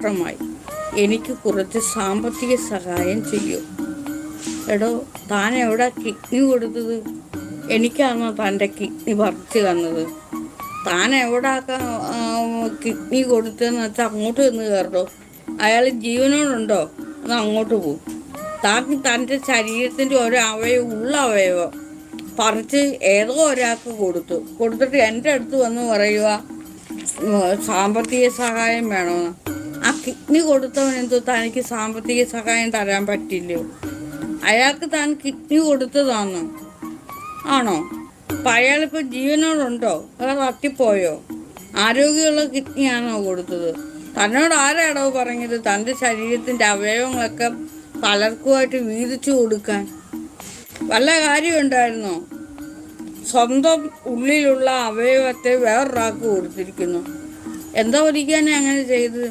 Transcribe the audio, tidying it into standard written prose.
കഷ്ടമായി. എനിക്ക് കുറച്ച് സാമ്പത്തിക സഹായം ചെയ്യൂ. എടോ, താൻ എവിടെ കിഡ്നി കൊടുത്തത്? എനിക്കാണോ തൻ്റെ കിഡ്നി പറിച്ചു തന്നത്? താൻ എവിടെ കിഡ്നി കൊടുത്തതെന്ന് വെച്ചാൽ അങ്ങോട്ട് നിന്ന് കയറോ. അയാൾ ജീവനോടുണ്ടോ അത് അങ്ങോട്ട് പോകും. താൻ തൻ്റെ ശരീരത്തിൻ്റെ ഉള്ള അവയവം പറിച്ച് ഏതോ ഒരാൾക്ക് കൊടുത്തിട്ട് എൻ്റെ അടുത്ത് വന്ന് പറയുക സാമ്പത്തിക സഹായം വേണമെന്ന്. ആ കിഡ്നി കൊടുത്തവനെന്തോ തനിക്ക് സാമ്പത്തിക സഹായം തരാൻ പറ്റില്ലയോ? അയാൾക്ക് താൻ കിഡ്നി കൊടുത്തതാണോ? ആണോ? അപ്പം അയാളിപ്പോൾ ജീവനോടുണ്ടോ അതോ തട്ടിപ്പോയോ? ആരോഗ്യമുള്ള കിഡ്നിയാണോ കൊടുത്തത്? തന്നോട് ആരാടോ പറഞ്ഞത് തൻ്റെ ശരീരത്തിൻ്റെ അവയവങ്ങളൊക്കെ പലർക്കുമായിട്ട് വീതിച്ചു കൊടുക്കാൻ? വല്ല കാര്യമുണ്ടായിരുന്നോ? സ്വന്തം ഉള്ളിലുള്ള അവയവത്തെ വേറൊരാൾക്ക് കൊടുത്തിരിക്കുന്നു. എന്താ ഒരിക്കാനെ അങ്ങനെ ചെയ്ത്?